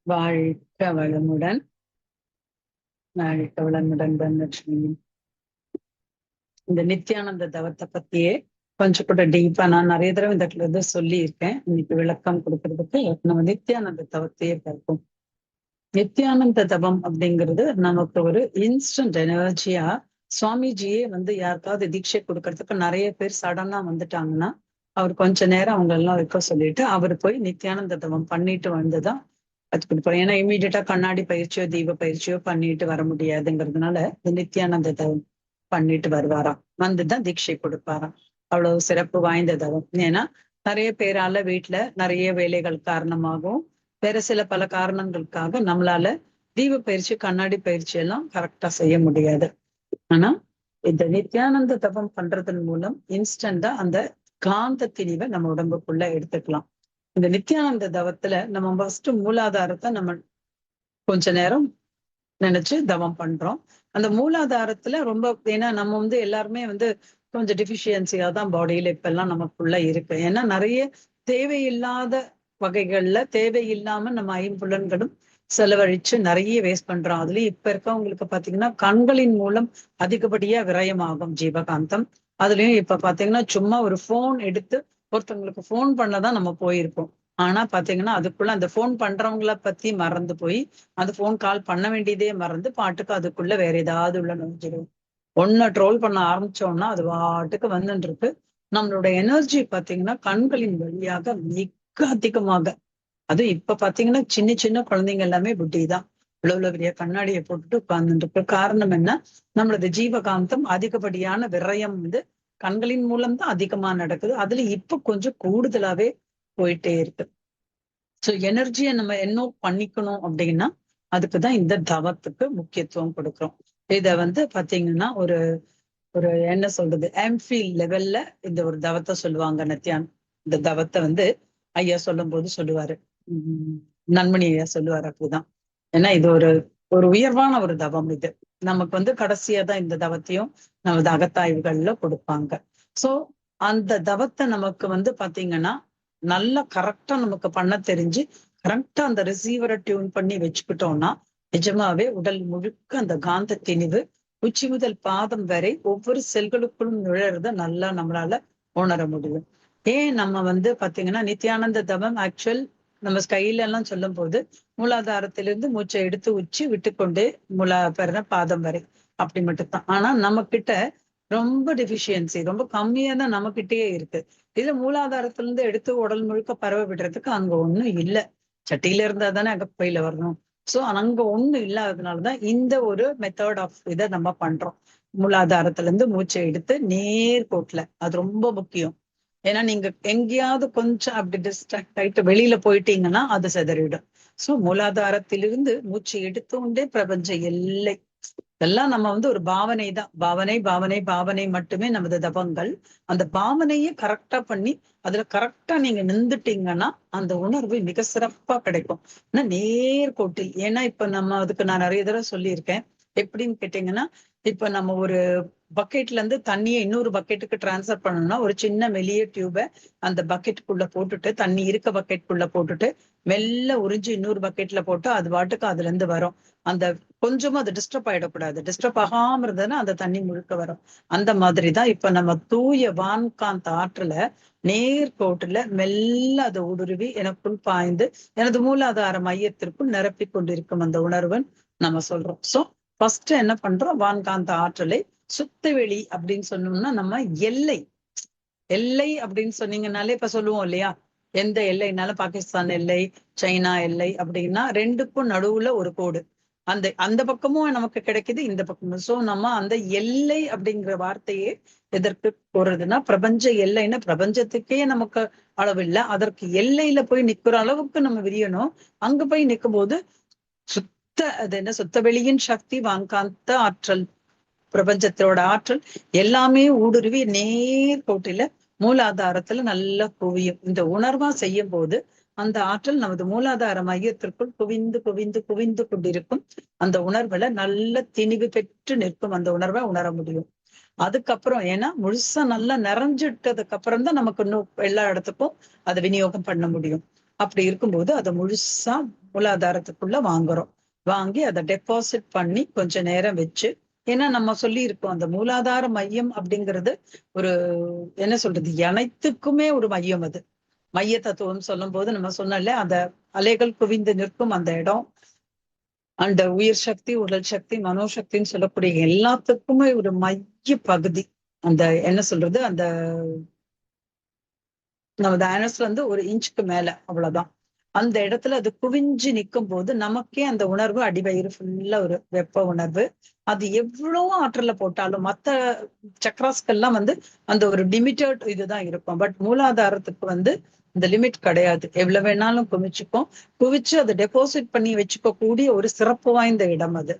வாழ்க வளமுடன். வாழ்க வளமுடன் தனலட்சுமி. இந்த நித்யானந்த தவத்தை பத்தியே கொஞ்சம் கூட டீப்பா நான் நிறைய தடவை இந்த இடத்துல இருந்து சொல்லி இருக்கேன். இன்னைக்கு விளக்கம் கொடுக்கறதுக்கு நம்ம நித்யானந்த தவத்தையே பார்ப்போம். நித்யானந்த தவம் அப்படிங்கிறது நமக்கு ஒரு இன்ஸ்டன்ட் எனர்ஜியா. சுவாமிஜியே யாருக்காவது தீட்சை கொடுக்கறதுக்கு நிறைய பேர் சடனா வந்துட்டாங்கன்னா அவர் கொஞ்ச நேரம் அவங்க எல்லாம் வைக்க சொல்லிட்டு அவர் போய் நித்யானந்த தவம் பண்ணிட்டு வந்துதான் அது கொடுப்பாரு. ஏன்னா இமீடியட்டா கண்ணாடி பயிற்சியோ தீப பயிற்சியோ பண்ணிட்டு வர முடியாதுங்கிறதுனால இந்த நித்யானந்த தவம் பண்ணிட்டு வருவாராம். வந்துதான் தீட்சை கொடுப்பாராம். அவ்வளவு சிறப்பு வாய்ந்த தவம். ஏன்னா நிறைய பேரால வீட்டுல நிறைய வேலைகள் காரணமாகவும் வேற சில பல காரணங்களுக்காக நம்மளால தீப பயிற்சி கண்ணாடி பயிற்சி எல்லாம் கரெக்டா செய்ய முடியாது. ஆனா இந்த நித்யானந்த தவம் பண்றதன் மூலம் இன்ஸ்டன்டா அந்த காந்த திணிவை நம்ம உடம்புக்குள்ள எடுத்துக்கலாம். இந்த நித்யானந்த தவத்துல நம்ம ஃபர்ஸ்ட் மூலாதாரத்தை நம்ம கொஞ்ச நேரம் நினைச்சு தவம் பண்றோம். அந்த மூலாதாரத்துல ரொம்ப ஏன்னா நம்ம எல்லாருமே கொஞ்சம் டிஃபிஷியன்சியா தான் பாடியில இப்ப எல்லாம் நமக்குள்ள இருக்கு. ஏன்னா நிறைய தேவையில்லாத வகைகள்ல தேவையில்லாம நம்ம ஐம்புலன்களும் செலவழிச்சு நிறைய வேஸ்ட் பண்றோம். அதுலயும் இப்ப இருக்கவங்களுக்கு பாத்தீங்கன்னா கண்களின் மூலம் அதிகப்படியா விரயமாகும் ஜீவகாந்தம். அதுலயும் இப்ப பாத்தீங்கன்னா சும்மா ஒரு போன் எடுத்து ஒருத்தவங்களுக்கு போன் பண்ணதான் நம்ம போயிருப்போம். ஆனா பாத்தீங்கன்னா அதுக்குள்ள அந்த போன் பண்றவங்கள பத்தி மறந்து போய் அந்த போன் கால் பண்ண வேண்டியதே மறந்து பாட்டுக்கு அதுக்குள்ள வேற ஏதாவது உள்ள நுழைஞ்சிடும். ஒன்ன ட்ரோல் பண்ண ஆரம்பிச்சோம்னா அது பாட்டுக்கு வந்துட்டு இருக்கு. நம்மளோட எனர்ஜி பாத்தீங்கன்னா கண்களின் வழியாக மிக அதிகமாக, அதுவும் இப்ப பாத்தீங்கன்னா சின்ன சின்ன குழந்தைங்க எல்லாமே புத்திதான் இவ்வளவு பெரிய கண்ணாடியை போட்டுட்டு உட்கார்ந்துட்டு இருக்கு. காரணம் என்ன? நம்மளது ஜீவகாந்தம் அதிகப்படியான விரயம் கண்களின் மூலம் தான் அதிகமா நடக்குது. அதுல இப்ப கொஞ்சம் கூடுதலாவே போயிட்டே இருக்கு. சோ எனர்ஜியை நம்ம என்ன பண்ணிக்கணும் அப்படின்னா அதுக்குதான் இந்த தவத்துக்கு முக்கியத்துவம் கொடுக்குறோம். இத பாத்தீங்கன்னா ஒரு ஒரு என்ன சொல்றது எம்ஃபில் லெவல்ல இந்த ஒரு தவத்தை சொல்லுவாங்க. நத்தியான் இந்த தவத்தை ஐயா சொல்லும் போது சொல்லுவாரு, நன்மணி ஐயா சொல்லுவாரு அப்படிதான். ஏன்னா இது ஒரு ஒரு உயர்வான ஒரு தவம். இது நமக்கு கடைசியா தான் இந்த தவத்தையும் நமது அகத்தாய்வுகள்ல கொடுப்பாங்க. சோ அந்த தவத்தை நமக்கு பாத்தீங்கன்னா நல்லா கரெக்டா நமக்கு பண்ண தெரிஞ்சு கரெக்டா அந்த ரிசீவரை டியூன் பண்ணி வச்சுக்கிட்டோம்னா நிஜமாவே உடல் முழுக்க அந்த காந்த திணிவு உச்சி முதல் பாதம் வரை ஒவ்வொரு செல்களுக்குள்ளும் நுழறத நல்லா நம்மளால உணர முடியும். ஏன் நம்ம பாத்தீங்கன்னா நித்யானந்த தவம் ஆக்சுவல் நம்ம ஸ்கைல எல்லாம் சொல்லும் போது மூலாதாரத்திலிருந்து மூச்சை எடுத்து உச்சி விட்டுக்கொண்டே பாதம் வரை அப்படி மட்டும்தான். ஆனா நம்ம கிட்ட ரொம்ப டிஃபிஷியன்சி ரொம்ப கம்மியா தான் நம்ம கிட்டயே இருக்கு. இதுல மூலாதாரத்துல இருந்து எடுத்து உடல் முழுக்க பரவ விடுறதுக்கு அங்க ஒண்ணும் இல்ல. சட்டியில இருந்தா தானே அகப்பையில வரணும். சோ அங்க ஒண்ணும் இல்லாததுனாலதான் இந்த ஒரு மெத்தட் ஆஃப் இதை நம்ம பண்றோம். மூலாதாரத்துல இருந்து மூச்சை எடுத்து நேர்கோட்டுல, அது ரொம்ப முக்கியம். ஏன்னா நீங்க எங்கேயாவது கொஞ்சம் அப்படி டிஸ்ட்ராக்ட் ஆயிட்டு வெளியில போயிட்டீங்கன்னா அது சிதறிடும். சோ மூலாதாரத்திலிருந்து மூச்சு எடுத்துக்கொண்டே பிரபஞ்ச எல்லை இதெல்லாம் நம்ம ஒரு பாவனை தான். பாவனை பாவனை பாவனை மட்டுமே நமது தபங்கள். அந்த பாவனையை கரெக்டா பண்ணி அதுல கரெக்டா நீங்க நின்றுட்டீங்கன்னா அந்த உணர்வு மிக சிறப்பா கிடைக்கும். ஆனா நேர்கோட்டில். ஏன்னா இப்ப நம்ம அதுக்கு நான் நிறைய தடவை சொல்லியிருக்கேன். எப்படின்னு கேட்டீங்கன்னா இப்ப நம்ம ஒரு பக்கெட்ல இருந்து தண்ணியை இன்னொரு பக்கெட்டுக்கு டிரான்ஸ்ஃபர் பண்ணணும்னா ஒரு சின்ன மெல்லிய டியூபை அந்த பக்கெட்டுக்குள்ள போட்டுட்டு தண்ணி இருக்க பக்கெட்டுக்குள்ள போட்டுட்டு மெல்ல உறிஞ்சு இன்னொரு பக்கெட்ல போட்டு அது பாட்டுக்கு அதுல இருந்து வரும். அந்த கொஞ்சமும் அது டிஸ்டர்ப் ஆயிடக்கூடாது. டிஸ்டர்ப் ஆகாம இருந்ததுன்னா அந்த தண்ணி முழுக்க வரும். அந்த மாதிரிதான் இப்ப நம்ம தூய வான்காந்த ஆற்றுல நேர்கோட்டுல மெல்ல அதை ஊடுருவி எனக்குள் பாய்ந்து எனது மூலாதார மையத்திற்குள் நிரப்பி கொண்டிருக்கும் அந்த உணர்வன் நம்ம சொல்றோம். சோ ஃபர்ஸ்ட் என்ன பண்றோம்? வான்காந்த ஆற்றலை சுத்தவெளி அப்படின்னு சொன்னோம்னா நம்ம எல்லை எல்லை அப்படின்னு சொன்னீங்கன்னாலே இப்ப சொல்லுவோம் இல்லையா, எந்த எல்லைனாலும் பாகிஸ்தான் எல்லை சைனா எல்லை அப்படின்னா ரெண்டுக்கும் நடுவுல ஒரு கோடு. அந்த அந்த பக்கமும் நமக்கு கிடைக்குது, இந்த பக்கமும். சோ நம்ம அந்த எல்லை அப்படிங்கிற வார்த்தையே எதற்கு போறதுன்னா பிரபஞ்ச எல்லைன்னா பிரபஞ்சத்துக்கே நமக்கு அளவு இல்லை, அதற்கு எல்லையில போய் நிக்கிற அளவுக்கு நம்ம விரியணும். அங்க போய் நிற்கும் போது சுத்த அது என்ன சுத்த வெளியின் சக்தி வான்காந்த ஆற்றல் பிரபஞ்சத்தோட ஆற்றல் எல்லாமே ஊடுருவி நேர்கோட்டில மூலாதாரத்துல நல்லா குவியும். இந்த உணர்வா செய்யும் போது அந்த ஆற்றல் நமது மூலாதார மையத்திற்குள் குவிந்து குவிந்து குவிந்து கொண்டிருக்கும். அந்த உணர்வுல நல்ல திணிவு பெற்று நிற்கும். அந்த உணர்வை உணர முடியும். அதுக்கப்புறம் ஏன்னா முழுசா நல்லா நிறைஞ்சிட்டதுக்கு அப்புறம் தான் நமக்கு இன்னும் எல்லா இடத்துக்கும் அதை விநியோகம் பண்ண முடியும். அப்படி இருக்கும்போது அதை முழுசா மூலாதாரத்துக்குள்ள வாங்குறோம். வாங்கி அதை டெபாசிட் பண்ணி கொஞ்ச நேரம் வச்சு, ஏன்னா நம்ம சொல்லி இருக்கோம் அந்த மூலாதார மையம் அப்படிங்கிறது ஒரு என்ன சொல்றது, அனைத்துக்குமே ஒரு மையம். அது மைய தத்துவம் சொல்லும் போது நம்ம சொன்னல அந்த அலைகள் குவிந்து நிற்கும் அந்த இடம், அந்த உயிர் சக்தி, உடல் சக்தி, மனோசக்தின்னு சொல்லக்கூடிய எல்லாத்துக்குமே ஒரு மைய பகுதி. அந்த என்ன சொல்றது, அந்த நம்ம டைனஸ்ல இருந்து ஒரு இன்ச்சுக்கு மேல, அவ்வளவுதான். அந்த இடத்துல அது குவிஞ்சு நிற்கும் போது நமக்கே அந்த உணர்வு, அடிவயிறு ஃபுல்லா ஒரு வெப்ப உணர்வு. அது எவ்வளவு ஆற்றல போட்டாலும் மத்த சக்கராஸ்கெல்லாம் அந்த ஒரு லிமிட்டட் இதுதான் இருக்கும். பட் மூலாதாரத்துக்கு இந்த லிமிட் கிடையாது. எவ்வளவு வேணாலும் குவிச்சுக்கும். குவிச்சு அதை டெபாசிட் பண்ணி வச்சுக்க கூடிய ஒரு சிறப்பு வாய்ந்த இடம் அது.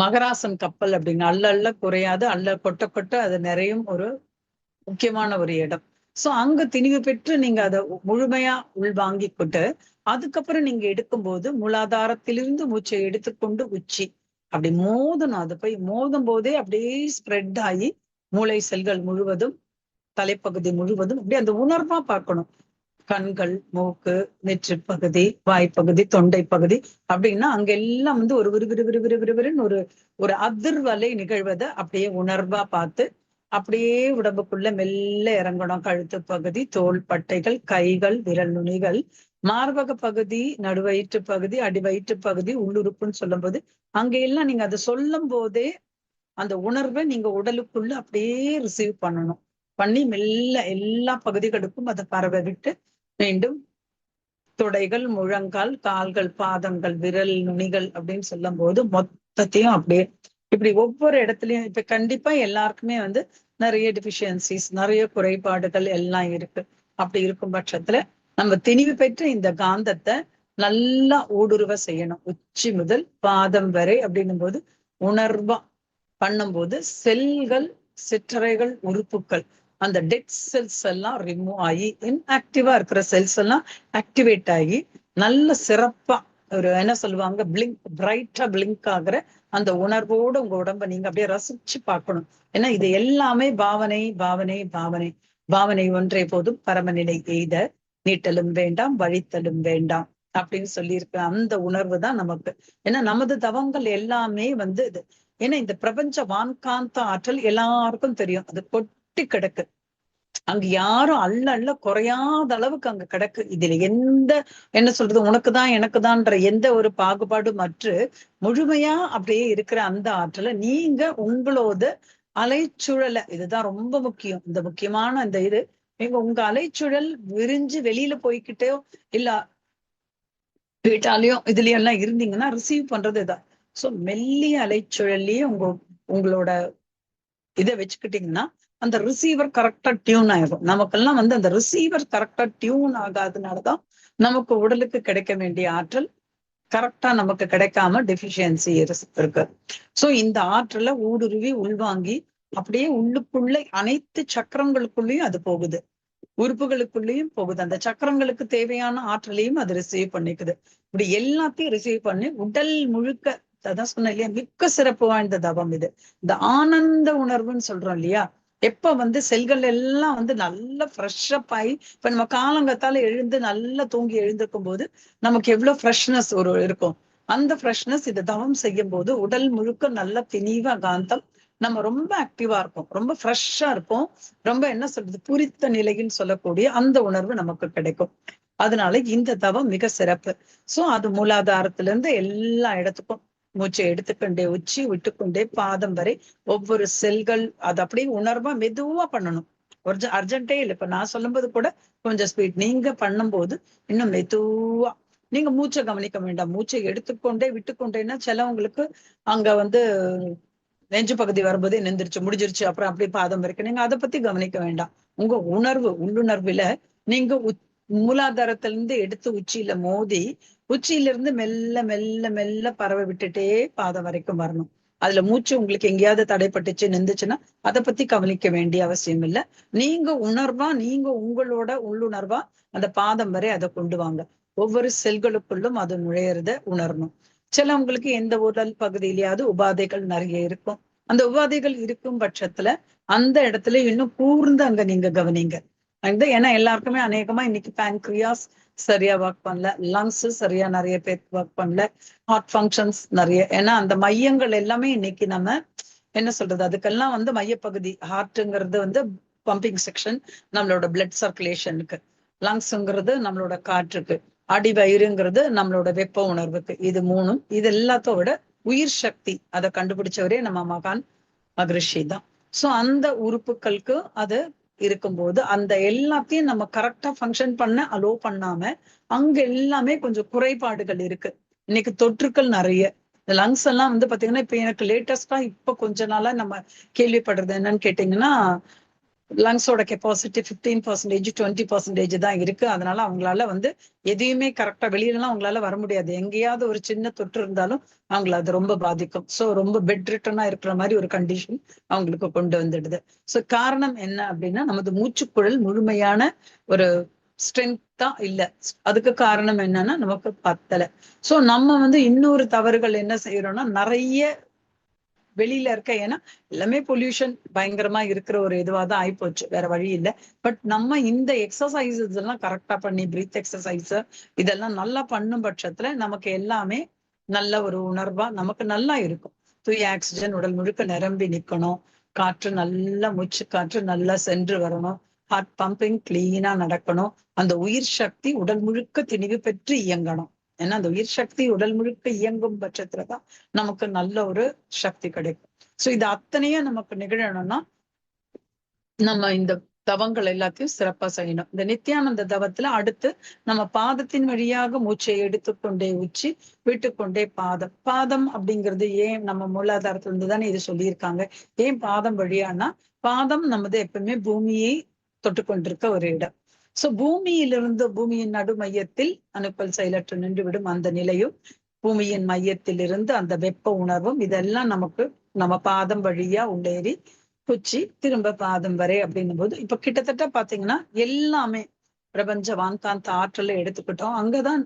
மகராசன் கப்பல் அப்படின்னு அள்ள அள்ள குறையாது, அள்ள கொட்ட கொட்ட அது நிறையும் ஒரு முக்கியமான ஒரு இடம். சோ அங்க திணிவு பெற்று நீங்க அதை முழுமையா உள்வாங்கிக்கிட்டு அதுக்கப்புறம் நீங்க எடுக்கும்போது மூலாதாரத்திலிருந்து மூச்சை எடுத்துக்கொண்டு உச்சி அப்படி மோதணும். அது போய் மோதும் போதே அப்படியே ஸ்ப்ரெட் ஆகி மூளை செல்கள் முழுவதும், தலைப்பகுதி முழுவதும் அப்படியே அந்த உணர்வா பார்க்கணும். கண்கள், மூக்கு, நெற்றி பகுதி, வாய்ப்பகுதி, தொண்டை பகுதி அப்படின்னா அங்க எல்லாம் ஒரு விறுவிறு விறுவிறு விறுவிறுன்னு ஒரு அதிர்வலை நிகழ்வதை அப்படியே உணர்வா பார்த்து அப்படியே உடம்புக்குள்ள மெல்ல இறங்கணும். கழுத்து பகுதி, தோள் பட்டைகள், கைகள், விரல் நுனிகள், மார்பக பகுதி, நடுவயிற்று பகுதி, அடிவயிற்று பகுதி, உள்ளுறுப்புன்னு சொல்லும் போது அங்கெல்லாம் நீங்க அதை சொல்லும் போதே அந்த உணர்வை நீங்க உடலுக்குள்ள அப்படியே ரிசீவ் பண்ணணும். பண்ணி மெல்ல எல்லா பகுதிகளுக்கும் அதை பரவ விட்டு மீண்டும் தொடைகள், முழங்கால், கால்கள், பாதங்கள், விரல் நுனிகள் அப்படின்னு சொல்லும் போது மொத்தத்தையும் அப்படியே இப்படி ஒவ்வொரு இடத்துலயும் இப்ப கண்டிப்பா எல்லாருக்குமே நிறைய டிஃபிஷியன்சிஸ், நிறைய குறைபாடுகள் எல்லாம் இருக்கு. அப்படி இருக்கும் பட்சத்துல நம்ம திணிவு பெற்ற இந்த காந்தத்தை நல்லா ஊடுருவ செய்யணும். உச்சி முதல் பாதம் வரை அப்படின்னும் போது உணர்வா பண்ணும்போது செல்கள், சிற்றறைகள், உறுப்புகள், அந்த டெட் செல்ஸ் எல்லாம் ரிமூவ் ஆகி இன்ஆக்டிவா இருக்கிற செல்ஸ் எல்லாம் ஆக்டிவேட் ஆகி நல்ல சிறப்பா ஒரு என்ன சொல்லுவாங்க, பிரைட்டா பிளிங்க் ஆகுற அந்த உணர்வோடு உங்க உடம்ப நீங்க அப்படியே ரசிச்சு பார்க்கணும். ஏன்னா இது எல்லாமே பாவனை பாவனை பாவனை. பாவனை ஒன்றே போதும் பரமநிலை எய்த, நீட்டலும் வேண்டாம் வழித்தலும் வேண்டாம் அப்படின்னு சொல்லியிருக்க அந்த உணர்வு தான் நமக்கு. ஏன்னா நமது தவங்கள் எல்லாமே இது. ஏன்னா இந்த பிரபஞ்ச வான்காந்த ஆற்றல் எல்லாருக்கும் தெரியும். அது கொட்டி கிடக்கு. அங்க யாரும் அள்ள அள்ள குறையாத அளவுக்கு அங்க கிடக்கு. இதுல எந்த என்ன சொல்றது, உனக்குதான் எனக்குதான்ற எந்த ஒரு பாகுபாடு மற்ற முழுமையா அப்படியே இருக்கிற அந்த ஆற்றலை நீங்க உங்களோட அலைச்சுழலை, இதுதான் ரொம்ப முக்கியம். இந்த முக்கியமான இந்த நீங்க உங்க அலைச்சுழல் விரிஞ்சு வெளியில போய்கிட்டோ இல்ல வீட்டாலையும் இதுலயும் எல்லாம் இருந்தீங்கன்னா ரிசீவ் பண்றது இதான். சோ மெல்லிய அலைச்சுழல்லயே உங்களோட இதை வச்சுக்கிட்டீங்கன்னா அந்த ரிசீவர் கரெக்டா டியூன் ஆயிடும். நமக்கெல்லாம் அந்த ரிசீவர் கரெக்டா டியூன் ஆகாதனாலதான் நமக்கு உடலுக்கு கிடைக்க வேண்டிய ஆற்றல் கரெக்டா நமக்கு கிடைக்காம டெபிஷியன்சி இருக்கு. சோ இந்த ஆற்றலை ஊடுருவி உள்வாங்கி அப்படியே உள்ளுக்குள்ள அனைத்து சக்கரங்களுக்குள்ளேயும் அது போகுது, உறுப்புகளுக்குள்ளேயும் போகுது. அந்த சக்கரங்களுக்கு தேவையான ஆற்றலையும் அது ரிசீவ் பண்ணிக்குது. இப்படி எல்லாத்தையும் ரிசீவ் பண்ணி உடல் முழுக்க, அதான் சொன்னேன் இல்லையா, மிக்க சிறப்பு வாய்ந்த தவம் இது. இந்த ஆனந்த உணர்வுன்னு சொல்றோம் இல்லையா, எப்ப செல்கள் எல்லாம் நல்லா ஃப்ரெஷ்அப் ஆகி, இப்ப நம்ம காலங்கத்தால எழுந்து நல்லா தூங்கி எழுந்திருக்கும் போது நமக்கு எவ்வளவு ஃப்ரெஷ்னஸ் இருக்கும். அந்த ஃப்ரெஷ்னஸ் இது தவம் செய்யும் போது உடல் முழுக்க நல்ல திணிவா காந்தம், நம்ம ரொம்ப ஆக்டிவா இருப்போம், ரொம்ப ஃப்ரெஷ்ஷா இருப்போம், ரொம்ப என்ன சொல்றது பூரித்த நிலைன்னு சொல்லக்கூடிய அந்த உணர்வு நமக்கு கிடைக்கும். அதனால இந்த தவம் மிக சிறப்பு. சோ அது மூலாதாரத்துல இருந்து எல்லா இடத்துக்கும் மூச்சை எடுத்துக்கொண்டே உச்சி விட்டுக்கொண்டே பாதம் வரை ஒவ்வொரு செல்கள் அது அப்படியே உணர்வா மெதுவா பண்ணணும். ஒரு அர்ஜென்டே இல்லை. இப்ப நான் சொல்லும்போது கூட கொஞ்சம் ஸ்பீட், நீங்க பண்ணும்போது இன்னும் மெதுவா. நீங்க மூச்சை கவனிக்க வேண்டாம். மூச்சை எடுத்துக்கொண்டே விட்டுக்கொண்டேன்னா சிலவங்களுக்கு அங்க நெஞ்சு பகுதி வரும்போதே நெந்திரிச்சு முடிஞ்சிருச்சு அப்புறம் அப்படியே பாதம் வரைக்கும், நீங்க அதை பத்தி கவனிக்க வேண்டாம். உங்க உணர்வு உள்ளுணர்வுல நீங்க மூலாதாரத்திலிருந்து எடுத்து உச்சியில மோதி உச்சியில இருந்து மெல்ல மெல்ல மெல்ல பரவ விட்டுட்டே பாதம் வரைக்கும் வரணும். அதுல மூச்சு உங்களுக்கு எங்கேயாவது தடைப்பட்டுச்சு நின்றுச்சுன்னா அதை பத்தி கவனிக்க வேண்டிய அவசியம் இல்லை. நீங்க உணர்வா, நீங்க உங்களோட உள்ளுணர்வா அந்த பாதம் வரை அதை கொண்டு வாங்க. ஒவ்வொரு செல்களுக்குள்ளும் அது நுழையிறத உணரணும். சிலவங்களுக்கு எந்த உடல் பகுதியிலேயாவது உபாதைகள் நிறைய இருக்கும். அந்த உபாதைகள் இருக்கும் பட்சத்துல அந்த இடத்துல இன்னும் கூர்ந்து அங்க நீங்க கவனிங்க. ஏன்னா எல்லாருக்குமே அநேகமா இன்னைக்கு பேங்க்ரியாஸ் சரியா ஒர்க் பண்ணல, லங்ஸ் சரியா நிறைய பேருக்கு ஒர்க் பண்ணல, ஹார்ட் ஃபங்க்ஷன்ஸ் நிறைய. ஏன்னா அந்த மையங்கள் எல்லாமே இன்னைக்கு நம்ம என்ன சொல்றது, அதுக்கெல்லாம் மையப்பகுதி. ஹார்ட்ங்கிறது பம்பிங் செக்ஷன் நம்மளோட பிளட் சர்க்குலேஷனுக்கு, லங்ஸ்ங்கிறது நம்மளோட காற்றுக்கு, அடிவயிறுங்கிறது நம்மளோட வெப்ப உணர்வுக்கு. இது மூணும். இது எல்லாத்தோட உயிர் சக்தி அதை கண்டுபிடிச்சவரே நம்ம மகான் மகரிஷி தான். சோ அந்த உறுப்புகளுக்கு அது இருக்கும்போது அந்த எல்லாத்தையும் நம்ம கரெக்டா ஃபங்க்ஷன் பண்ண அலோ பண்ணாம அங்க எல்லாமே கொஞ்சம் குறைபாடுகள் இருக்கு. இன்னைக்கு தொற்றுக்கள் நிறைய. இந்த லங்ஸ் எல்லாம் பாத்தீங்கன்னா இப்ப எனக்கு லேட்டஸ்டா இப்ப கொஞ்ச நாளா நம்ம கேள்விப்படுறது என்னன்னு கேட்டீங்கன்னா, லங்ஸோட கெப்பாசிட்டி 15%, 20% தான் இருக்கு. அதனால அவங்களால எதையுமே கரெக்டா வெளியிலலாம் அவங்களால வர முடியாது. எங்கேயாவது ஒரு சின்ன தொற்று இருந்தாலும் அவங்கள அது ரொம்ப பாதிக்கும். சோ ரொம்ப பெட் ரிட்டனா இருக்கிற மாதிரி ஒரு கண்டிஷன் அவங்களுக்கு கொண்டு வந்துடுது. சோ காரணம் என்ன அப்படின்னா, நமது மூச்சுக்குழல் முழுமையான ஒரு ஸ்ட்ரென்த்தா இல்ல. அதுக்கு காரணம் என்னன்னா நமக்கு பத்தல. சோ நம்ம இன்னொரு தவறுகள் என்ன செய்யறோம்னா, நிறைய வெளியில இருக்க, ஏன்னா எல்லாமே பொல்யூஷன் பயங்கரமா இருக்கிற ஒரு இதுவாதான் ஆயிப்போச்சு, வேற வழி இல்லை. பட் நம்ம இந்த எக்ஸசைசஸ் எல்லாம் கரெக்டா பண்ணி, பிரீத் எக்ஸசைஸ் இதெல்லாம் நல்லா பண்ணும் பட்சத்துல நமக்கு எல்லாமே நல்ல ஒரு உணர்வா நமக்கு நல்லா இருக்கும். தூய ஆக்சிஜன் உடல் முழுக்க நிரம்பி நிக்கணும், காற்று நல்லா, மூச்சு காற்று நல்லா சென்று வரணும், ஹார்ட் பம்பிங் கிளீனா நடக்கணும், அந்த உயிர் சக்தி உடல் முழுக்க திணிவு பெற்று இயங்கணும். ஏன்னா அந்த உயிர் சக்தி உடல் முழுக்க இயங்கும் பட்சத்துலதான் நமக்கு நல்ல ஒரு சக்தி கிடைக்கும். சோ இது அத்தனையும் நமக்கு நிகழணும்னா நம்ம இந்த தவங்கள் எல்லாத்தையும் சிறப்பா செய்யணும். இந்த நித்யானந்த தவத்துல அடுத்து நம்ம பாதத்தின் வழியாக மூச்சை எடுத்துக்கொண்டே உச்சி, விட்டுக்கொண்டே பாதம். பாதம் அப்படிங்கிறது ஏன் நம்ம மூலாதாரத்துல இருந்து தானே இது சொல்லியிருக்காங்க. ஏன் பாதம் வழியானா, பாதம் நமது எப்பவுமே பூமியை தொட்டு கொண்டிருக்க ஒரு இடம். சோ பூமியிலிருந்து, பூமியின் நடு மையத்தில் அணுக்கள் செயலற்று நின்றுவிடும் அந்த நிலையும், பூமியின் மையத்தில் இருந்து அந்த வெப்ப உணர்வும், இதெல்லாம் நமக்கு நம்ம பாதம் வழியா உள்ளேறி உச்சி திரும்ப பாதம் வரை அப்படின்னும் போது, இப்ப கிட்டத்தட்ட பாத்தீங்கன்னா எல்லாமே பிரபஞ்ச வான்காந்த ஆற்றலை எடுத்துக்கிட்டோம். அங்கதான்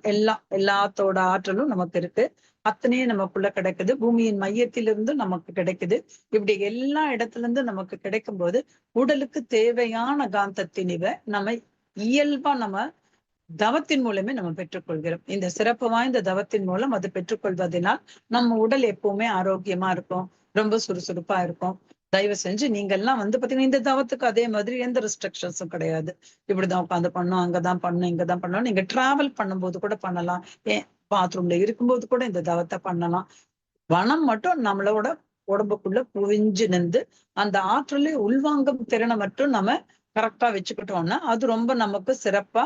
எல்லாத்தோட ஆற்றலும் நமக்கு இருக்கு. அத்தனையும் நமக்குள்ள கிடைக்குது. பூமியின் மையத்திலிருந்து நமக்கு கிடைக்குது. இப்படி எல்லா இடத்துல இருந்து நமக்கு கிடைக்கும் போது உடலுக்கு தேவையான காந்த திணிவை நம்ம இயல்பா நம்ம தவத்தின் மூலமே நம்ம பெற்றுக்கொள்கிறோம். இந்த சிறப்பு வாய்ந்த தவத்தின் மூலம் அது பெற்றுக்கொள்வதனால் நம்ம உடல் எப்பவுமே ஆரோக்கியமா இருக்கும், ரொம்ப சுறுசுறுப்பா இருக்கும். தயவு செஞ்சு நீங்க எல்லாம் பாத்தீங்கன்னா இந்த தவத்துக்கு அதே மாதிரி எந்த ரெஸ்ட்ரிக்ஷன்ஸும் கிடையாது. இப்படிதான் உட்காந்து பண்ணணும், அங்கதான் பண்ணணும், இங்கதான் பண்ணணும். நீங்க டிராவல் பண்ணும்போது கூட பண்ணலாம், ஏன் பாத்ரூம்ல இருக்கும்போது கூட இந்த தவத்தை பண்ணலாம். வனம் மட்டும் நம்மளோட உடம்புக்குள்ள புவிஞ்சு நின்று அந்த ஆற்றலை உள்வாங்கும் திறனை மட்டும் நம்ம கரெக்டா வச்சுக்கிட்டோம்னா அது ரொம்ப நமக்கு சிறப்பா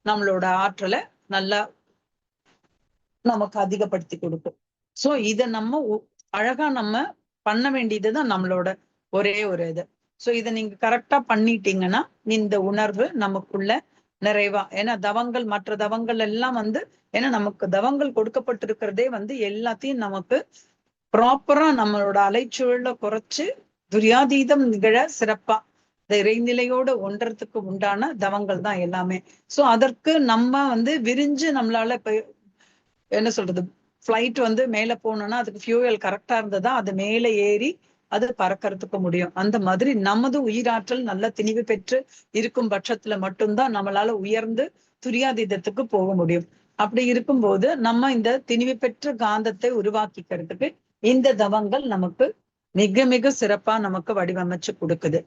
நம்மளோட ஆற்றலை நல்லா நமக்கு அதிகப்படுத்தி கொடுக்கும். சோ இத நம்ம அழகா நம்ம பண்ண வேண்டியதுதான் நம்மளோட ஒரே ஒரு இது. சோ இதை நீங்க கரெக்டா பண்ணிட்டீங்கன்னா இந்த உணர்வு நமக்குள்ள நிறைவா, ஏன்னா தவங்கள், மற்ற தவங்கள் எல்லாம் ஏன்னா நமக்கு தவங்கள் கொடுக்கப்பட்டிருக்கிறதே எல்லாத்தையும் நமக்கு ப்ராப்பரா நம்மளோட அலைச்சூழல குறைச்சு துரியாதீதம் நிகழ சிறப்பா இந்த இறைநிலையோட ஒன்றத்துக்கு உண்டான தவங்கள் தான் எல்லாமே. சோ அதற்கு நம்ம விரிஞ்சு நம்மளால இப்ப என்ன சொல்றது, ஃபிளைட் மேல போகணும்னா அதுக்கு ஃபியூயல் கரெக்டா இருந்ததா அது மேல ஏறி அது பறக்கிறதுக்கு முடியும். அந்த மாதிரி நமது உயிராற்றல் நல்ல திணிவு பெற்று இருக்கும் பட்சத்துல மட்டும்தான் நம்மளால உயர்ந்து துரியாதீதத்துக்கு போக முடியும். அப்படி இருக்கும்போது நம்ம இந்த திணிவு பெற்ற காந்தத்தை உருவாக்கிக்கிறதுக்கு இந்த தவங்கள் நமக்கு மிக மிக சிறப்பா நமக்கு வடிவமைச்சு கொடுக்குது.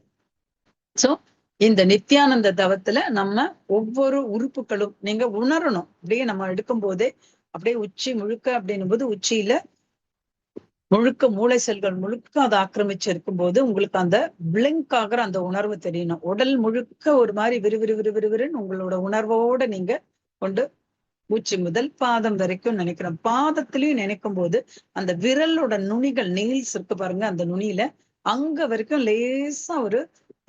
சோ இந்த நித்யானந்த தவத்துல நம்ம ஒவ்வொரு உறுப்புகளும் நீங்க உணரணும். அப்படியே நம்ம எடுக்கும் போதே அப்படியே உச்சி முழுக்க அப்படின்னும் போது உச்சியில முழுக்க மூளை செல்கள் முழுக்க அதை ஆக்கிரமிச்சு இருக்கும் போது உங்களுக்கு அந்த பிளிங்க் ஆகிற அந்த உணர்வு தெரியணும். உடல் முழுக்க ஒரு மாதிரி விறுவிறு விறுவிறுன்னு உங்களோட உணர்வோட நீங்க கொண்டு உச்சி முதல் பாதம் வரைக்கும் நினைக்கிறோம். பாதத்திலையும் நினைக்கும் போது அந்த விரலோட நுனிகள், நெயில்ஸ் இருக்கு பாருங்க, அந்த நுனியில அங்க வரைக்கும் லேசா ஒரு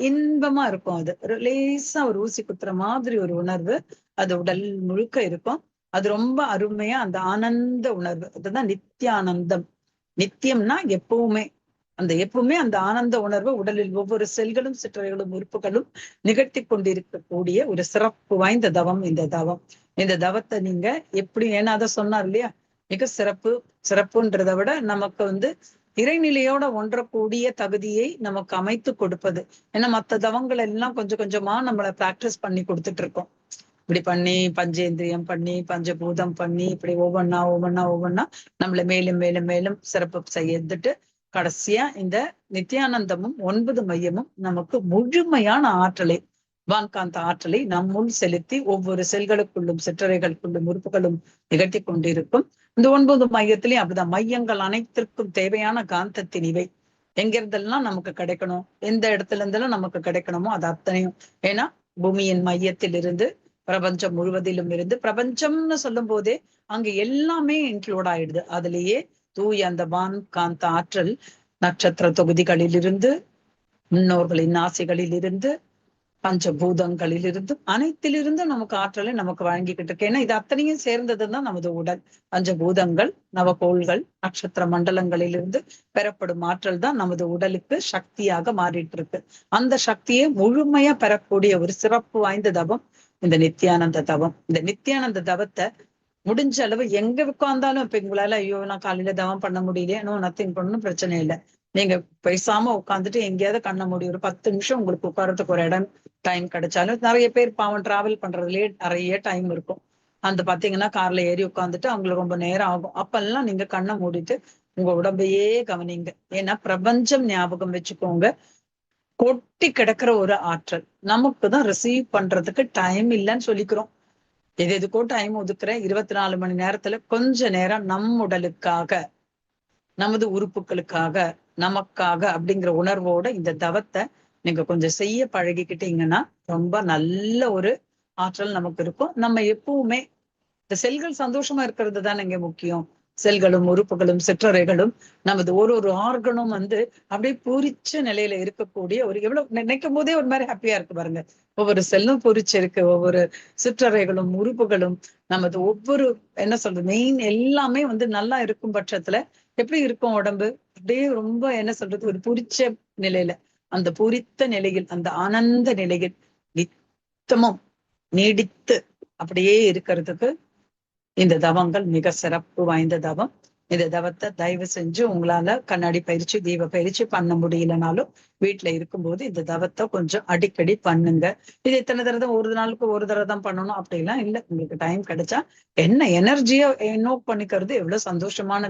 இன்பமா இருக்கும். அது லேசா ஒரு ஊசி குத்துற மாதிரி ஒரு உணர்வு அது உடல் முழுக்க இருக்கும். அது ரொம்ப அருமையா அந்த ஆனந்த உணர்வு, அதுதான் நித்தியானந்தம். நித்தியம்னா எப்பவுமே, அந்த எப்பவுமே அந்த ஆனந்த உணர்வு உடலில் ஒவ்வொரு செல்களும் சிற்றறைகளும் உறுப்புகளும் நிகழ்த்தி கொண்டிருக்கக்கூடிய ஒரு சிறப்பு வாய்ந்த தவம் இந்த தவம். இந்த தவத்தை நீங்க எப்படி, ஏன்னா அதை சொன்னார் இல்லையா, மிக சிறப்புன்றதை விட நமக்கு இறைநிலையோட ஒன்றக்கூடிய தகுதியை நமக்கு அமைத்து கொடுப்பது. ஏன்னா மத்த தவங்கள் எல்லாம் கொஞ்சம் கொஞ்சமா நம்மளை பிராக்டிஸ் பண்ணி கொடுத்துட்டு இருக்கோம். இப்படி பண்ணி பஞ்சேந்திரியம் பண்ணி பஞ்சபூதம் பண்ணி இப்படி ஒவ்வொன்னா நம்மளை மேலும் மேலும் மேலும் சிறப்பு செய்துட்டு கடைசியா இந்த நித்யானந்தமும் 9 மையமும் நமக்கு முழுமையான ஆற்றலை, வான்காந்த ஆற்றலை நம்முள் செலுத்தி ஒவ்வொரு செல்களுக்குள்ளும் சிற்றறைகளுக்குள்ளும் உறுப்புகளும் நிகழ்த்தி கொண்டிருக்கும். இந்த 9 மையத்திலையும் அப்படிதான். மையங்கள் அனைத்திற்கும் தேவையான காந்தத்தின் இவை எங்கிருந்தெல்லாம் நமக்கு கிடைக்கணும், எந்த இடத்துல இருந்தெல்லாம் நமக்கு கிடைக்கணுமோ அது அத்தனையும். ஏன்னா பூமியின் மையத்தில் இருந்து பிரபஞ்சம் முழுவதிலும் இருந்து, பிரபஞ்சம்னு சொல்லும் போதே அங்க எல்லாமே இன்க்ளூட் ஆயிடுது. அதுலயே தூய அந்த வான் காந்த ஆற்றல் நட்சத்திர தொகுதிகளிலிருந்து, முன்னோர்களின் ஆசைகளில் இருந்து, பஞ்சபூதங்களில் இருந்து, அனைத்திலிருந்து நமக்கு ஆற்றலை நமக்கு வழங்கிக்கிட்டு இருக்கு. ஏன்னா இது அத்தனையும் சேர்ந்ததுதான் நமது உடல். பஞ்சபூதங்கள், நவகோள்கள், நட்சத்திர மண்டலங்களிலிருந்து பெறப்படும் ஆற்றல் தான் நமது உடலுக்கு சக்தியாக மாறிட்டு இருக்கு. அந்த சக்தியை முழுமையா பெறக்கூடிய ஒரு சிறப்பு வாய்ந்த தவம் இந்த நித்யானந்த தவம். இந்த நித்யானந்த தவத்தை முடிஞ்ச அளவு எங்க உட்கார்ந்தாலும், இப்ப உங்களால ஐயோ நான் காலையில தவம் பண்ண முடியல, நத்திங் பண்ணணும், பிரச்சனை இல்லை. நீங்க பேசாம உட்காந்துட்டு எங்கேயாவது கண்ண மூடி ஒரு 10 நிமிஷம் உங்களுக்கு உட்காரத்துக்கு ஒரு இடம் டைம் கிடைச்சாலும், நிறைய பேர் பாவம் டிராவல் பண்றதுலயே நிறைய டைம் இருக்கும். அந்த பாத்தீங்கன்னா கார்ல ஏறி உட்காந்துட்டு அவங்களுக்கு ரொம்ப நேரம் ஆகும். அப்பெல்லாம் நீங்க கண்ணை மூடிட்டு உங்க உடம்பையே கவனிங்க. ஏன்னா பிரபஞ்சம் ஞாபகம் வச்சுக்கோங்க, கொட்டி கிடக்கிற ஒரு ஆற்றல். நமக்கு தான் ரிசீவ் பண்றதுக்கு டைம் இல்லைன்னு சொல்லிக்கிறோம். எதுக்கோ டைம் ஒதுக்குறேன். 24 மணி நேரத்துல கொஞ்ச நேரம் நம் உடலுக்காக, நமது உறுப்புகளுக்காக, நமக்காக அப்படிங்கிற உணர்வோட இந்த தவத்தை நீங்க கொஞ்சம் செய்ய பழகிக்கிட்டீங்கன்னா ரொம்ப நல்ல ஒரு ஆற்றல் நமக்கு இருக்கும். நம்ம எப்பவுமே இந்த செல்கள் சந்தோஷமா இருக்கிறது தானே இங்க முக்கியம். செல்களும் உறுப்புகளும் சிற்றறைகளும் நமது ஒரு ஆர்கனும் அப்படியே பூரிச்ச நிலையில இருக்கக்கூடிய ஒரு, எவ்வளவு நினைக்கும் போதே ஒரு மாதிரி ஹாப்பியா இருக்கு பாருங்க. ஒவ்வொரு செல்லும் பூரிச்சு இருக்கு, ஒவ்வொரு சிற்றறைகளும் உறுப்புகளும் நமது ஒவ்வொரு என்ன சொல்றது மெயின் எல்லாமே நல்லா இருக்கும் பட்சத்துல எப்படி இருக்கும் உடம்பு? அப்படியே ரொம்ப என்ன சொல்றது ஒரு பூரிச்ச நிலையில, அந்த பூரித்த நிலையில், அந்த ஆனந்த நிலையில் நித்தமும் நீடித்து அப்படியே இருக்கிறதுக்கு இந்த தவங்கள் மிக சிறப்பு வாய்ந்த தவம். இந்த தவத்தை தயவு செஞ்சு உங்களால கண்ணாடி பயிற்சி, தீப பயிற்சி பண்ண முடியலனாலும் வீட்டுல இருக்கும்போது இந்த தவத்தை கொஞ்சம் அடிக்கடி பண்ணுங்க. இது எத்தனை தடவை, ஒரு நாளுக்கு ஒரு தடவை தான் பண்ணணும் அப்படிலாம் இல்லை. உங்களுக்கு டைம் கிடைச்சா என்ன எனர்ஜியா நோட் பண்ணிக்கிறது எவ்வளவு சந்தோஷமான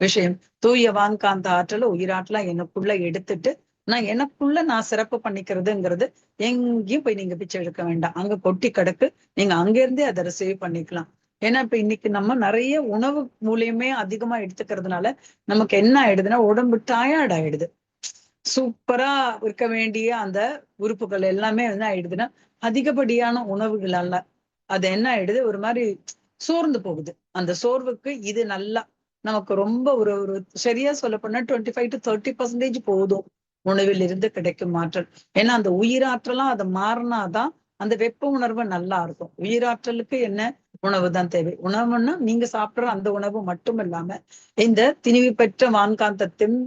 விஷயம். தூய வான்காந்த ஆற்றல உயிராற்றலா எனக்குள்ள எடுத்துட்டு நான் சிறப்பு பண்ணிக்கிறதுங்கிறது எங்கேயும் போய் நீங்க பிச்சை எடுக்க வேண்டாம். அங்க கொட்டி கிடக்கு, நீங்க அங்க இருந்தே அதை ரிசீவ் பண்ணிக்கலாம். ஏன்னா இப்ப இன்னைக்கு நம்ம நிறைய உணவு மூலியமே அதிகமா எடுத்துக்கிறதுனால நமக்கு என்ன ஆயிடுதுன்னா உடம்பு டயர்ட் ஆயிடுது. சூப்பரா இருக்க வேண்டிய அந்த உறுப்புகள் எல்லாமே ஆயிடுதுன்னா அதிகப்படியான உணவுகளால அது என்ன ஆயிடுது, ஒரு மாதிரி சோர்ந்து போகுது. அந்த சோர்வுக்கு இது நல்லா நமக்கு ரொம்ப ஒரு ஒரு சரியா சொல்ல போனா 25 to 30% போதும் உணவில் இருந்து கிடைக்கும் ஆற்றல். ஏன்னா அந்த உயிராற்றலாம் அதை மாறினாதான் அந்த வெப்ப உணர்வு நல்லா இருக்கும். உயிராற்றலுக்கு என்ன உணவு தான் தேவை. உணவுன்னா நீங்க சாப்பிடுற அந்த உணவு மட்டும் இல்லாம இந்த திணிவு பெற்ற வான்காந்தத்தின்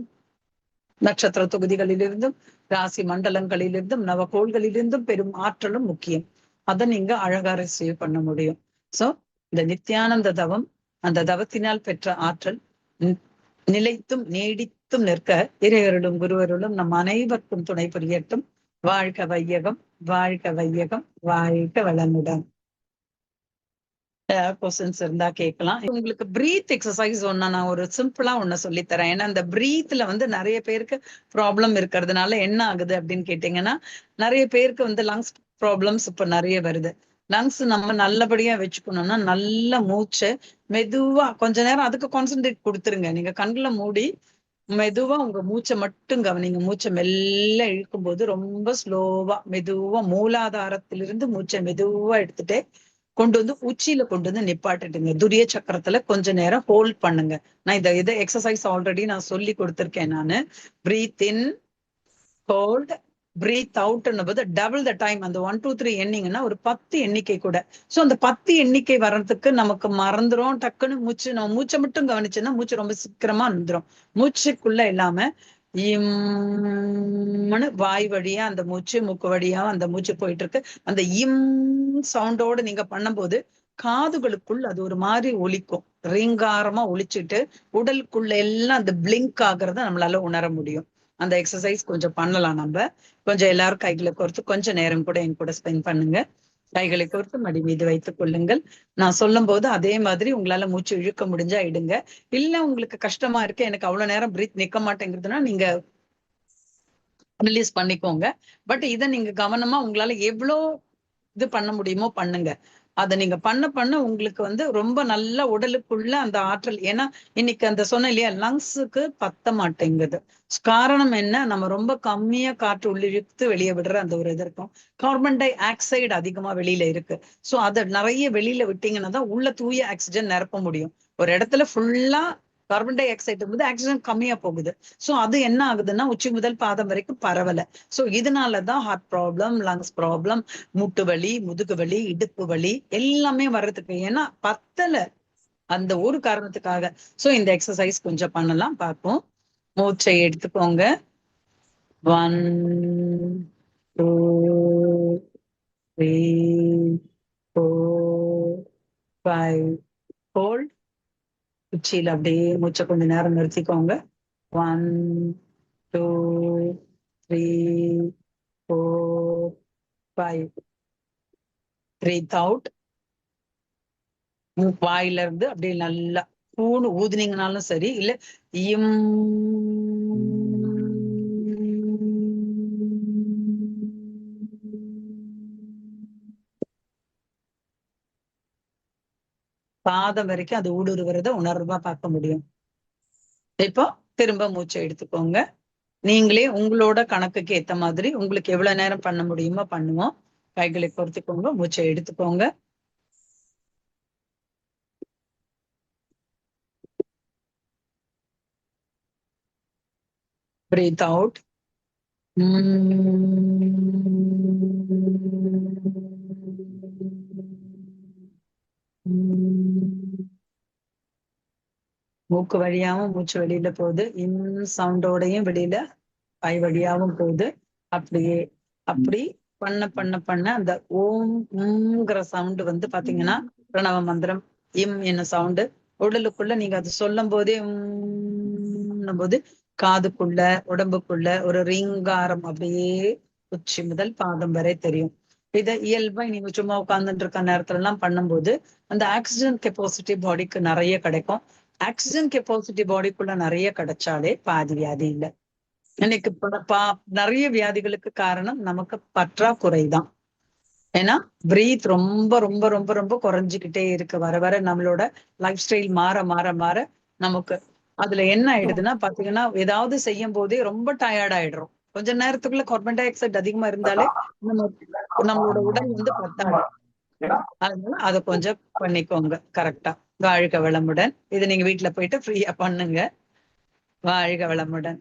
நட்சத்திர தொகுதிகளிலிருந்தும் ராசி மண்டலங்களிலிருந்தும் நவகோள்களிலிருந்தும் பெரும் ஆற்றலும் முக்கியம். அதை நீங்க அழகா ரிசீவ் பண்ண முடியும். சோ இந்த நித்யானந்த தவம், அந்த தவத்தினால் பெற்ற ஆற்றல் நிலைத்தும் நீடித்தும் நிற்க இறையருளும் குருவருளும் நம் அனைவருக்கும் துணை புரியட்டும். வாழ்க வையகம், வாழ்க வையகம், வாழ்க வளமுடன். கொஸ்டின்ஸ் இருந்தா கேட்கலாம். உங்களுக்கு பிரீத் எக்ஸசைஸ் ஒண்ணு நான் ஒரு சிம்பிளா ஒண்ணு சொல்லித்தரேன். ஏன்னா இந்த பிரீத்ல நிறைய பேருக்கு ப்ராப்ளம் இருக்கிறதுனால என்ன ஆகுது அப்படின்னு கேட்டீங்கன்னா, நிறைய பேருக்கு லங்ஸ் ப்ராப்ளம்ஸ் இப்ப நிறைய வருது. லங்ஸ் நம்ம நல்லபடியா வச்சுக்கணும்னா நல்ல மூச்சை மெதுவா கொஞ்ச நேரம் அதுக்கு கான்சென்ட்ரேட் கொடுத்துருங்க. நீங்க கண்ணுல மூடி மெதுவா உங்க மூச்சை மட்டும் கவனிங்க. மூச்சை மெல்ல இழுக்கும் போது ரொம்ப ஸ்லோவா மெதுவா மூலாதாரத்திலிருந்து மூச்சை மெதுவா எடுத்துட்டே கொண்டு உச்சியில கொண்டு நிப்பாட்டுட்டுங்க. துரிய சக்கரத்துல கொஞ்ச நேரம் ஹோல்ட் பண்ணுங்க. நான் இதை எக்ஸசைஸ் ஆல்ரெடி நான் சொல்லி கொடுத்திருக்கேன். நானு பிரீத் இன், ஹோல்ட், பிரீத் அவுட் போது டபுள் த டைம். அந்த 1 2 3 எண்ணிங்கன்னா ஒரு 10 எண்ணிக்கை கூட. சோ அந்த 10 எண்ணிக்கை வர்றதுக்கு நமக்கு மறந்துரும். டக்குன்னு நம்ம மூச்சை மட்டும் கவனிச்சுன்னா மூச்சு ரொம்ப சீக்கிரமா வந்துடும். மூச்சுக்குள்ள இல்லாம இம்னு வாய் வழியா அந்த மூச்சு, மூக்கு வழியா அந்த மூச்சு போயிட்டு இருக்கு. அந்த இம் சவுண்டோட நீங்க பண்ணும்போது காதுகளுக்குள் அது ஒரு மாதிரி ஒலிக்கும், ரீங்காரமா ஒலிச்சுட்டு உடலுக்குள்ள எல்லாம் அந்த பிளிங்க் ஆகுறத நம்மளால உணர முடியும். அந்த எக்ஸசைஸ் கொஞ்சம் பண்ணலாம். நம்ம கொஞ்சம் எல்லாரும் கைகளை கோர்த்து கொஞ்சம் நேரம் கூட என் கூட ஸ்பெண்ட் பண்ணுங்க. கைகளை கோர்த்து மடி மீது வைத்துக் கொள்ளுங்கள். நான் சொல்லும் போது அதே மாதிரி உங்களால மூச்சு இழுக்க முடிஞ்சா இடுங்க. இல்ல உங்களுக்கு கஷ்டமா இருக்கு, எனக்கு அவ்வளவு நேரம் பிரீத் நிக்க மாட்டேங்குதுன்னா நீங்க ரிலீஸ் பண்ணிக்கோங்க. பட் இதை நீங்க கவனமா உங்களால எவ்வளோ இது பண்ண முடியுமோ பண்ணுங்க. அதை நீங்க பண்ண பண்ண உங்களுக்கு வந்து ரொம்ப நல்ல உடலுக்குள்ள அந்த ஆற்றல். ஏன்னா இன்னைக்கு அந்த சொன்ன இல்லையா, லங்ஸுக்கு பத்த மாட்டேங்குது. காரணம் என்ன, நம்ம ரொம்ப கம்மியா காற்று உள்ளிழுத்து வெளியே விடுற அந்த ஒரு இது இருக்கும். கார்பன் டை ஆக்சைடு அதிகமா வெளியில இருக்கு. சோ அதை நிறைய வெளியில விட்டீங்கன்னா தான் உள்ள தூய ஆக்சிஜன் நிரப்ப முடியும். ஒரு இடத்துல ஃபுல்லா கார்பன் டை ஆக்சைடு வந்து ஆக்சிஜன் கம்மியா போகுது. சோ அது என்ன ஆகுதுன்னா உச்சி முதல் பாதம் வரைக்கும் பரவல. சோ இதனாலதான் ஹார்ட் ப்ராப்ளம், லங்ஸ் ப்ராப்ளம், மூட்டு வலி, முதுகு வலி, இடுப்பு வலி எல்லாமே வர்றதுக்கு ஏன்னா பத்தல, அந்த ஒரு காரணத்துக்காக. சோ இந்த எக்ஸசைஸ் கொஞ்சம் பண்ணலாம், பார்ப்போம். மூச்சை எடுத்துக்கோங்க. 1 2 3 4 5 ஹோல்ட். உச்சியில அப்படியே மூச்சை கொஞ்ச நேரம் நிறுத்திக்கோங்க. 1 2 3 4 5. Breath out. வாயில இருந்து அப்படியே நல்லா பூணு ஊதுனீங்கனாலும் சரி, இல்ல இம் பாதம் வரைக்கும் அது ஊடுருவறத உணர்வா பார்க்க முடியும். இப்போ திரும்ப மூச்சை எடுத்துக்கோங்க. நீங்களே உங்களோட கணக்குக்கு ஏத்த மாதிரி உங்களுக்கு எவ்வளவு நேரம் பண்ண முடியுமோ பண்ணுவோம். கைகளை பொறுத்துக்கோங்க, மூச்சை எடுத்துக்கோங்க. Breathe out. மூக்கு வழியாவும் மூச்சு வெளியில போகுது, இன் சவுண்டோடையும் வெளியில வாய் வழியாவும் போகுது. அப்படியே அப்படி பண்ண பண்ண பண்ண அந்த ஓம்ங்கிற சவுண்டு வந்து பாத்தீங்கன்னா பிரணவ மந்திரம் இம் என்ன சவுண்டு உடலுக்குள்ள நீங்க அது சொல்லும் போதே போது காதுக்குள்ள உடம்புக்குள்ள ஒரு ரீங்காரம் அப்படியே உச்சி முதல் பாதம் வரை தெரியும். இதை இயல்பா நீங்க சும்மா உட்கார்ந்துட்டு இருக்க நேரத்துல எல்லாம் பண்ணும்போது அந்த ஆக்சிஜன் கெப்பாசிட்டி பாடிக்கு நிறைய கிடைக்கும். ஆக்சிஜன் கெப்பாசிட்டி பாடிக்குள்ள நிறைய கிடைச்சாலே பாதி வியாதி இல்லை. இன்னைக்கு நிறைய வியாதிகளுக்கு காரணம் நமக்கு பற்றாக்குறைதான். ஏன்னா பிரீத் ரொம்ப ரொம்ப ரொம்ப ரொம்ப குறைஞ்சுக்கிட்டே இருக்கு. வர வர நம்மளோட லைஃப் ஸ்டைல் மாற மாற மாற நமக்கு அதுல என்ன ஆயிடுதுன்னா பாத்தீங்கன்னா ஏதாவது செய்யும் போதே ரொம்ப டயர்ட் ஆயிடுறோம். கொஞ்ச நேரத்துக்குள்ள கார்பன் டை ஆக்சைடு அதிகமா இருந்தாலே நம்மளோட உடல் வந்து பத்தாது. அதனால அதை கொஞ்சம் பண்ணிக்கோங்க கரெக்டா. வாழ்க வளமுடன். இது நீங்க வீட்டுல போயிட்டு ஃப்ரீயா பண்ணுங்க. வாழ்க வளமுடன்.